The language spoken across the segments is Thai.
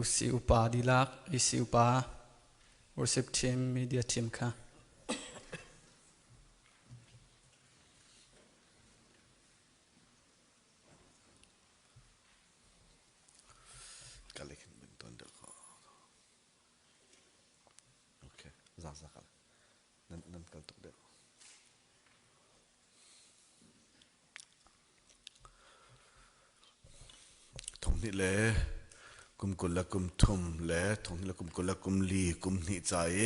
si upa dilak isi upa worship team media team kha kalikin benton dek oke zak kal nan kal tuk dek thong ni le kum kul kum thum le thong ni kum kul kum li kum ni chai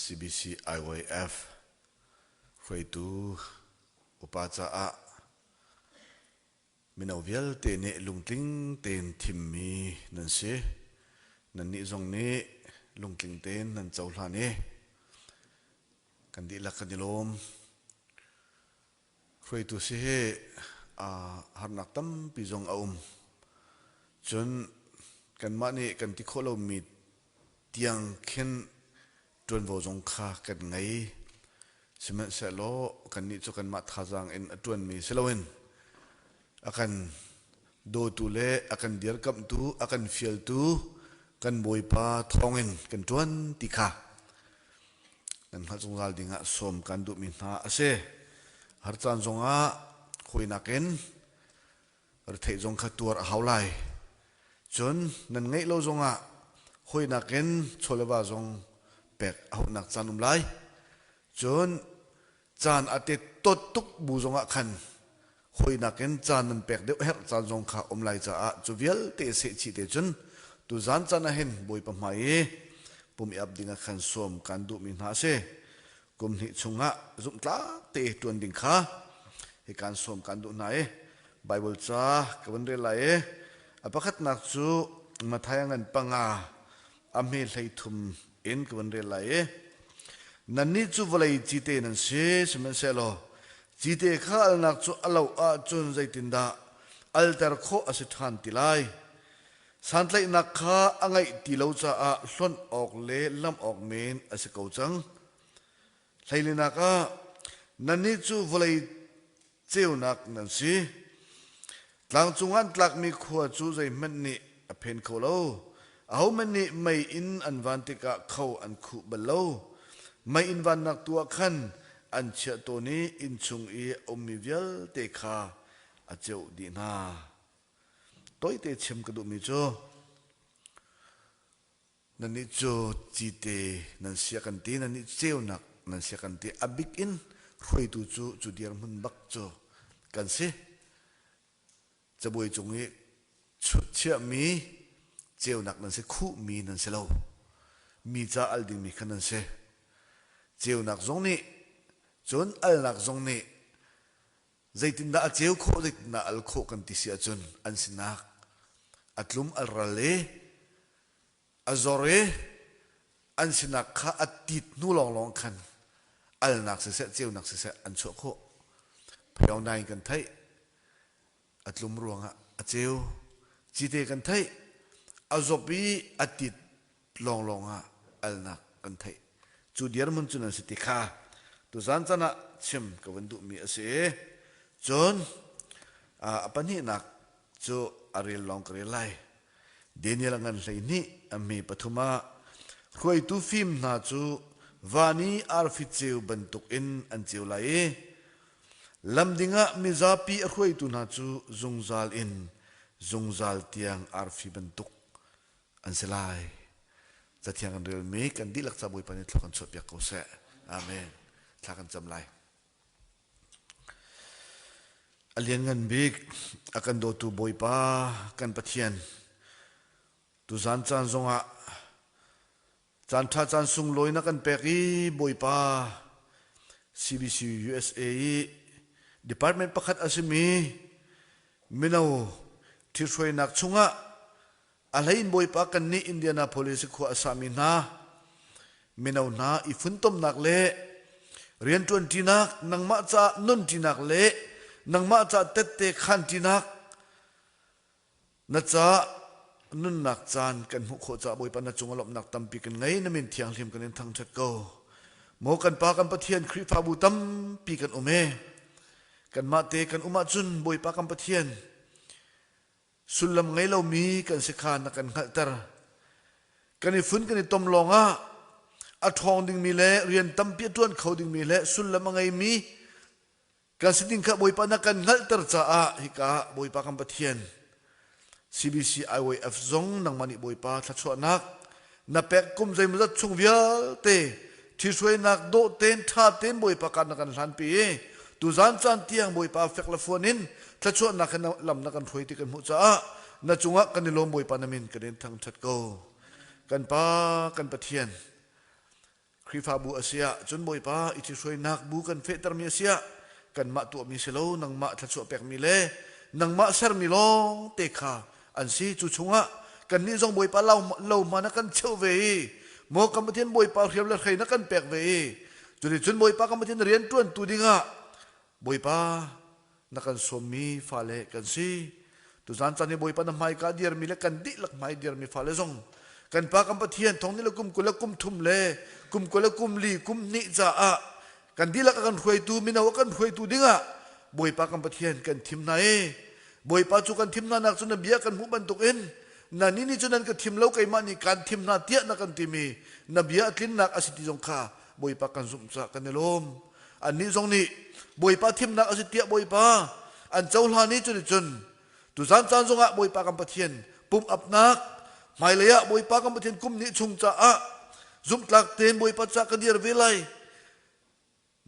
CBC IYF khoi tu upa cha a minau vial te ne lungtling ten thim mi nan se nan ni zong ne lungtling ten nan chaw hla ne kan di la kan lom khoi tu se he har nak tam pi zong aum chun kan ma ni kan ti kholo mi tiang khen tuan vo zong kha kan ngai simen se lo kan ni chu kan ma thajang en tuan mi seloin akan do tu le akan dir kam tu akan fiel tu kan boi pa thongin kan tuan tikha nan ha chung zal dinga som kan du min ha ase har chan zonga khoina ken ar thei zong kha tur haulai chon nan ngai lo zonga khoina ken cholewa zong pek au nak chanum lai chon chan ate tot tuk bu zonga khan khoi na ken chan nan pek de her chan zong kha omlai cha a chuvial te se chi te chun tu zan chan a hen boi pa mai pum yap dinga khan som kan du min ha se kum ni chunga zum tla te tuan ding kha he kan som kan du na bible cha kawan re la apakhat nak chu mathayangan panga ame hlei thum en kawan re la nan ni chu volai chi te nan se semen se lo chi te kha al nak chu alo a chun zaitin da alter kho asithan tilai santlai nak kha angai ti lo cha a hlon ok le lam ok men asiko chang thailina ka nan ni chu volai cheu nak nan si tlang chungan tlak mi khuwa chu zai man ni a phen kho lo au man ni mai in anvantika kho an khu balo mai in van nak tua khan an chia to ni in chung i omivial te kha a cheu di na toi te chem ka du mi cho nan ni cho chi te nan sia kan ti nan ni cheu nak nan sia kan ti abik in khoi tu chu diar mun bak cho kan se chaboi chung i chu chia mi cheu nak nan se khu mi nan se lo mi cha al ding mi khan nan se cheu nak zong ni chun al nak zong ni zaitin da cheu kho zaitin da al kho kan ti sia chun an sinak atlum al rale azore an sinak kha atit nu long long khan al nak se cheu nak se an cho kho pheu nai kan thai atlum ruanga a cheu chi te kan thai azopi atit long longa al nak kan thai chu diar mun chun an se ti kha tu zan chana chim ka wandu mi ase chon apani nak chu aril long kre lai daniel ngan hlei ni ami pathuma khoi tu film na chu vani arfi cheu bantuk in an cheu lai lamdinga mizapi khoi tu na chu zungzal in zungzal tiang arfi bantuk an selai zathiang an rel me kan dilak chaboi pani thlokan chop yak ko se amen thakan cham lai alian ngan bik akan do tu boi pa kan pathian tu zan chan zonga chan tha chan sung loina kan peki boi pa CBC USA department pakhat asimi minau thiroi nak chunga alain boi pa kan ni Indianapolis khu asami na minau na ifuntom nak le rian tuan tinak nangma cha nun tinak le nangma cha tette khan tinak na cha nun nak chan kan mu kho cha boi pa na chungalop nak tampi kan ngai na min thiang hlim kan thang that ko mo kan pa kan pathian khri pha bu tam pi kan ume kan ma te kan uma chun boi pa kan pathian สุลลัมไงเรามีกันสิขานักกันขัดตระกันในฟื้นกันในตมลงอ่ะอัทองดึงมีเละเรียนตั้มเปียต้วนเขาดึงมีเละสุลลัมไงมีกันสิดิ้งข้าบอยปานักกันขัดตระจ้าฮิกาบอยปากันปะเทียน CBC IYF ซงนังมันบอยปาทัชวนักนับเป็กกุมใจมันจะชงเวียเตที่ช่วยนักโดเต้นท่าเต้นบอยปากันนักกันหันปีตุจานจันเตียงบอยปาเฟกละฟัวนินทัชวนักกันลำนักกันถอยที่กันมุจ้านัจุงะกันในลมบอยปานามินกันเดินทางชัดโกกันปากันปะเทียนครีฟาบูอาเซียจนบอยปาอิที่ช่วยนักบูกันเฟตร์มีอาเซียกันมาตัวมีเซโลนังมาทัชวเป็กมีเล่นังมาเซอร์มิโลเตคาอันซีจุชงะกันนี่จงบอยปาเล่ามานักกันเชวเวโมกัมปะเทียนบอยปาเรียบเลยใครนักกันเป็กเวจนบอยปากัมปะเทียนเรียนต้วนตูดิงะบอยปานักกันสมีฟาเลกันซีตุจานจันนี่บอยปานำไมกาเดียร์มีเล็กันดิลักไมเดียร์มีฟาเลซงกันปากัมปะเทียนทองนี่ละกุมกุละกุมทุมเลกุมกุละกุมลีกุมนิจาอะกันดิลักกันรวยตูมินาวกันรวยตูดิงะบอยปากัมปะเทียนกันทิมนายบอยปาจุกันทิมนานักจนเบียกันหุบันตุกเอ็นนันนี่จนนั้นก็ทิมเล่าไก่มานี่การทิมนาเตียนักกันทิมีนเบียกลินนักอสิติจงข้าบอยปากันสุมสะกันในลมอันนี้จงนี่บอยปาทิมนักอสิติบอยปาอันเจ้าลานี้จนตุจานจานจงะบอยปากัมปะเทียนปุ่มอับนักไม่เลยะบอยปากัมปะเทียนกุมนิชงจ้าซุมตลักเตนบอยปาจากกันเดียร์เวลัย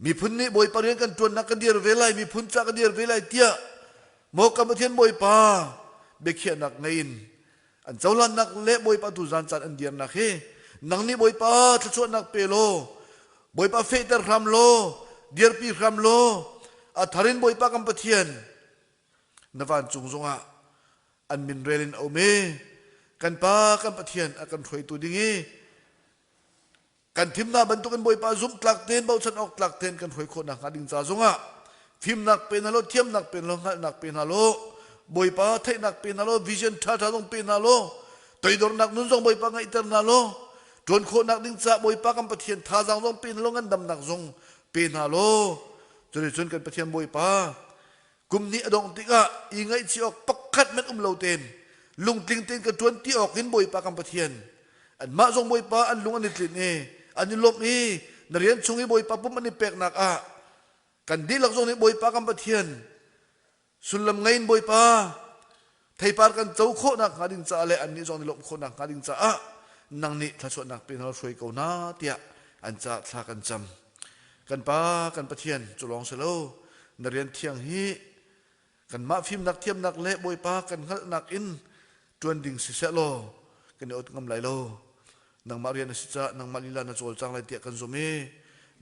มีพุ่นนี้บอยปาเรียนกันจวนนักกันเดียร์เวลัยมีพุ่นจากกันเดียร์เวลัยเตียโมกัมปะเทียนบอยปาเบกเขียนักไงอินอันเจ้าลานักเละบอยปาตุจานจานอันเดียร์นักเฮนังนี้บอยปาจะชวนนักเปโลบอยปาเฟเตอร์ครัมโลเดียร์ปีครัมโลอัฐารินบอยปากัมปะเทียนนวันจุงจงะอันมินเรลินเอาเมกันปากันปะเทียนอากันถอยตัวดิ่งกันทิมนาบรรทุกันบอยปาซุ่มตลักเตนเบาฉันออกตลักเตนกันถอยคนนักหาดิ่งจ่าจงะฟิมนักเป็นฮัลโหลเทียมนักเป็นฮัลโหลนักเป็นฮัลโหลบอยปาไทยนักเป็นฮัลโหลวิชั่นท่าต้องเป็นฮัลโหลตัวดอร์นักนุ่นจงบอยปาไงเตอร์ฮัลโหลจวนคนนักดิ่งจ่าบอยปากันปะเทียนท่าจางต้องเป็นฮัลโหลงันดำนักจงเป็นฮัลโหลจนกันปะเทียนบอยปากุมนี้อดองติกะอีไงที่ออกปักขัดมันเลาเตนลุงติงเตนกระทวนที่ออกหินบอยปากัมปะเทียนอันมาจงบอยปาอันลุงอันนี้ติดนี่อันนี้ลบนี่นเรียนชงนี้บอยปาปุ๊บมันนี่เป็กหนักอ่ะกันดีหลักจงนี้บอยปากัมปะเทียนสุลลัมไงบอยปาไทยปากันเจ้าโคนักหาดินจ่าเลยอันนี้จงนี้ลบโคนักหาดินจ่าอ่ะนังนี่ถ้าชวนนักเป็นเราช่วยเขาหน้าเตียอันจ่าทากันจำกันปากันปะเทียนจุลองเสลานเรียนเที่ยงฮีกันมาฟิมนักเทียมนักเละบอยปากันนักอินจวนดิ่งสิเสโลกันอดงำไหลโลนังมาเรียนสิจ้านังมาลีลาณโจลจังไรเตียกันสมี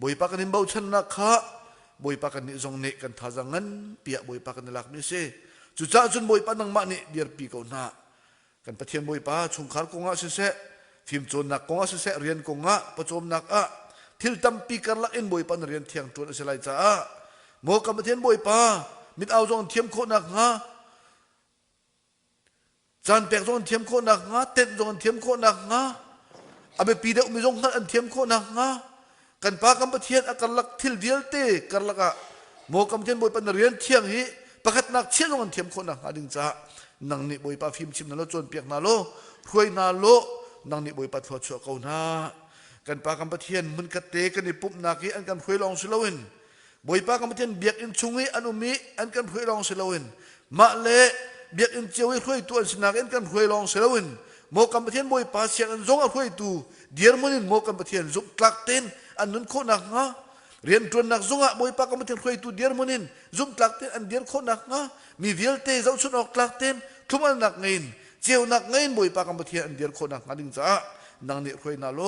บอยปากันนิมเบาชันนักขะบอยปากันนิจงเนกันท่าจังงันเปียบอยปากันนิลักมิเซจุจ้าจนบอยปานังมานี่เดียร์ปีเก่าหน้ากันปะเทียนบอยปาชุงขารกงอาเสฟิมโจนนักกงอาเสเรียนกงอาประจมนักอะทิลตัมปีกันละอินบอยปาเรียนเที่ยงจวนเสลัยจ้าโมกับปะเทียนบอยปามิดเอาจงเทียมโคนักงาจานแปกจงเทียมโคนักงาเต็นจงเทียมโคนักงาอาเบปีเดอุมิจงนักอันเทียมโคนักงากันปากัมปะเทียนอากันลักทิลเดียลเตกันลักะโมกัมเทียนบอยปันเรียนเที่ยงฮีประคัดนักเชี่ยจงเทียมโคนักงาดิ่งจ้านังนี่บอยปาฟิมชิมนาโลจนเปียกนาโลรวยนาโลนังนี่บอยปาทัวชัวเกานากันปากัมปะเทียนมันกะเตกันนี่ปุ๊บนักฮีอันกันรวยลองสิลาวินบอยปากัมปะเทียนเบียกอินชุงฮีอันอุมีอันกันรวยลองสิลาวินมาเลเบียกอินเจียวรวยตัวอันสนักอันกันรวยลองสิลาวินโมกัมปะเทียนบอยปาเสียงอันจงอันรวยตัวเดียร์มันอินโมกัมปะเทียนจุกตลักเต้นอันนั้นโคนักงาเรียนจวนนักจงอ่ะบอยปากัมปะเทียนรวยตัวเดียร์มันอินจุกตลักเต้นอันเดียร์โคนักงามีเวียลเตเจ้าชุนออกตลักเต้นทุกอันนักเงินเจียวนักเงินบอยปากัมปะเทียนอันเดียร์โคนักงาดิ่งจ้านางนี่รวยนาโล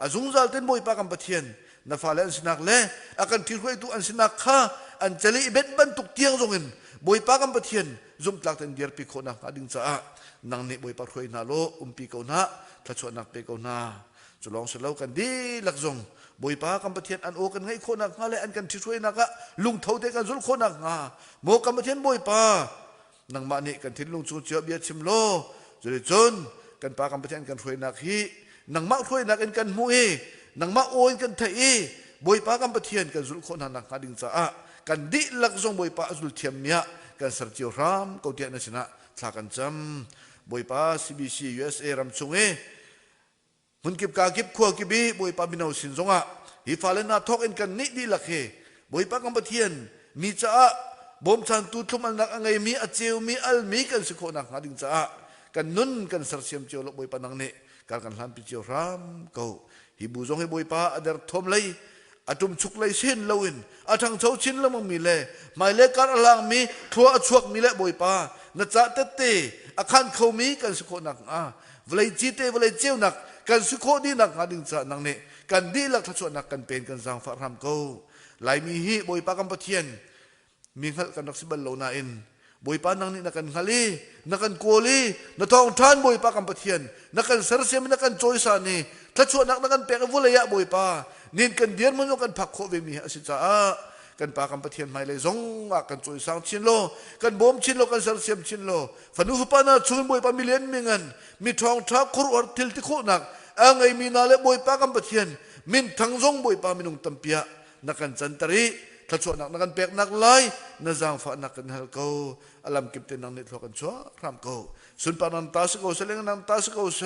อาจุงจัลเต้นบอยปากัมปะเทียนนาฟาเลนสินักเล่อากันที่รวยตัวอันสินักข้าอันเจลิเบ็ดบันตุกเตียงจงเงินบอยปากัมปะเทียนจุกตลักเต้นเดียร์ปีโคนักงาดิ่งจ้านางนี่บอยปารวยนาโลปีเกาหน้าถ้าชวนนักปีเกาหน้าจะลองเสลากันดีหลักจงบอยปากัมปะเทียนอันโอกันให้คนนักงาเลยอันกันที่ช่วยนักะลุงเท่าเด็กกันจุลคนนักงาโมกัมปะเทียนบอยปานังมานี่กันที่ลุงจูเจียเบียชิมโลจะได้จนกันปากัมปะเทียนกันช่วยนักฮีนังมาช่วยนักกันมูเอนังมาโอนกันไทยบอยปากัมปะเทียนกันจุลคนนักงาดิ่งจ้ากันดีหลักจงบอยปาจุลเทียมเมีย กันสัรจิวรามเขาเดียนชนะทากันจำบอยป้า CBC USA รำชงมุนกิบกากิบขัวกิบีบอยป้าบินเอาสินจงะฮิฟาเลนาทอกเอ็นกันนิดีลักเฮบอยป้ากำปะเทียนมีจ้าบอมชันตุทุมันนักอังไงมีอาเจียวมีอัลมีกันสุโขนักหาดิงจ้ากันนุนกันสัรเซียมเจียวลบอยป้านังเนการกันหลันปิเจียวรามเขาฮิบูจงให้บอยป้าอเดร์ทอมเลยอาตุมชุกเลยเช่นเลวินอาทางเช้าชินละมังมีเล่ไม่เล่การอลังมีทัวชวกมีเล่บอยป้านัจจะเตะอาคารเขามีกันสุโขนักเวลาจีเตเวลาเจียวนักกันสุโขดีนักหาดิงจ้านังเนกันดีลักทัศนักกันเป็นกันสังฟารามเขาหลายมีฮีบอยป้ากำปะเทียนมีขัดกันนักสิบัลโลนาอินบอยป้านังนี่นักกันขลีนักกันโกลีนักทองทานบอยป้ากำปะเทียนนักกันเสรเสียมนักกันโจยสานีทัศนักนักกันเปรกวุลยะบอยป้านินกันเดียนมันกันผักโคเวมีอาศิจ้ากันป้ากำปะเทียนไม่เลยซงกันโจยสางชินโลกันบ่มชินโลกันเสรเสียมชินโลฝันหุปานาชวนบอยป้ามีเลี้ยนมีเงินมีทองทักครัวทิลติโคนักไงมีนาเลบอยป้ากำปะเทียนมินทั้งซงบอยป้ามินุงตัมเปียนักกันจันตรีถ้าชวนนักนักเปียกนักไล่นักจางฟ้านักกันฮัลโกอลัมกิบเตนังนิทวกันชัวรำโกสุนปานันตาสโกเสลงนันตาสโกเส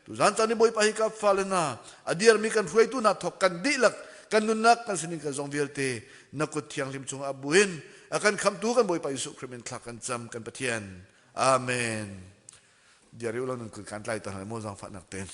ตุจันจันนี่บอยปาฮิกับฟาเลนาอดียร์มีกันรวยตุนักทอกกันดีลักกันนุนักกันสนิทกันจงเวียลเตนักกุที่ยังลิมจงอับบุญอากันคำตูกันบอยปายิสุคริมินทลักกันจำกันปะเทียนอาเมนเดี๋ยวเราหนึ่งคือการไล่ตอนไหนโมจังฟ้านักเต็น